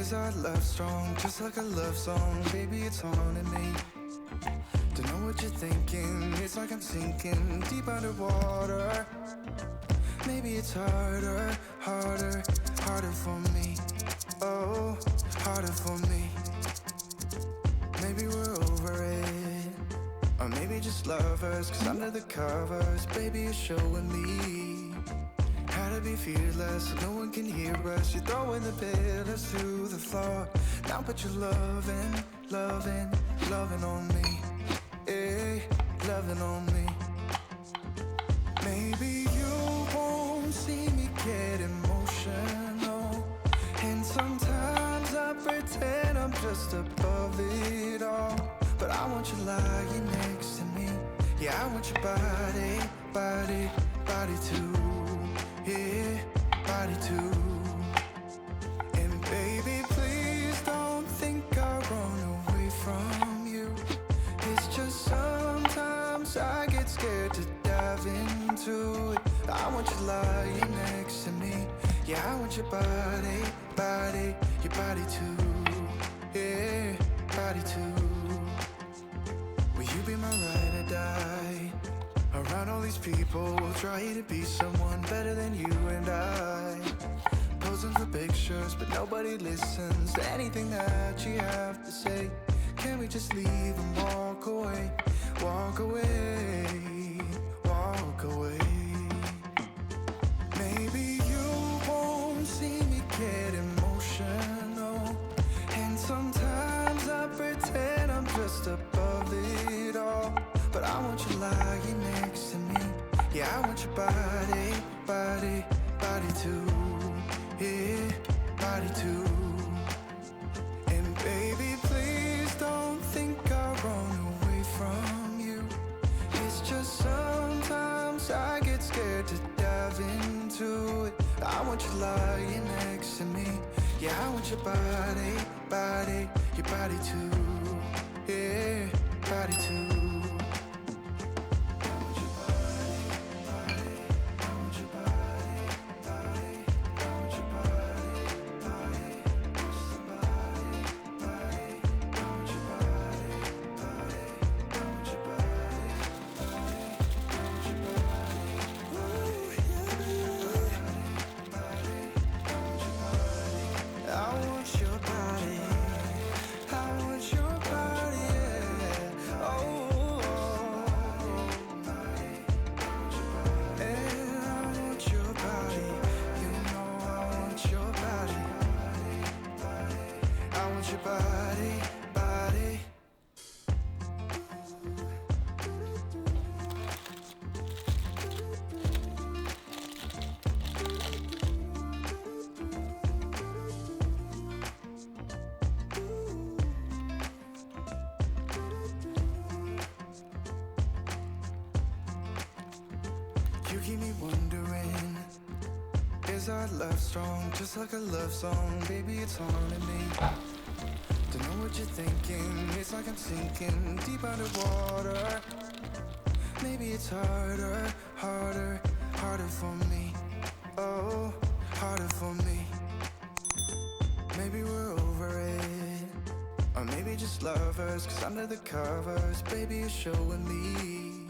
Is our love strong, just like a love song? Baby, it's haunting me. Don't know what you're thinking. It's like I'm sinking deep underwater. Maybe it's harder, harder, harder for me. Oh, harder for me. Maybe we're over it, or maybe just lovers. Cause under the covers, baby, you're showing me how to be fearless so no one can hear us. You're throwing the pillars to the floor. Now put your loving, loving, loving on me. Eh, loving on me. Maybe you won't see me get emotional, and sometimes I pretend I'm just above it all. But I want you lying next to me. Yeah, I want your body, body, body too. Yeah, body too. And baby, please don't think I run away from you. It's just sometimes I get scared to dive into it. I want you lying next to me. Yeah, I want your body, body, your body too. Yeah, body too. Will you be my ride or die? Around all these people, try to be someone better than you and I. Posing for pictures, but nobody listens to anything that you have to say. Can we just leave and walk away? Walk away, walk away. Maybe you won't see me get emotional, and sometimes I pretend I'm just above it all. But I want you lying next to me. Yeah, I want your body, body, body too. Yeah, body too. And baby, please don't think I run away from you. It's just sometimes I get scared to dive into it. I want you lying next to me. Yeah, I want your body, body, your body too. Yeah, body too. You keep me wondering, is our love strong, just like a love song? Baby, it's haunting me. Don't know what you're thinking. It's like I'm sinking deep underwater. Maybe it's harder, harder, harder for me. Oh, harder for me. Maybe we're over it, or maybe just lovers. Cause under the covers, baby, you're showing me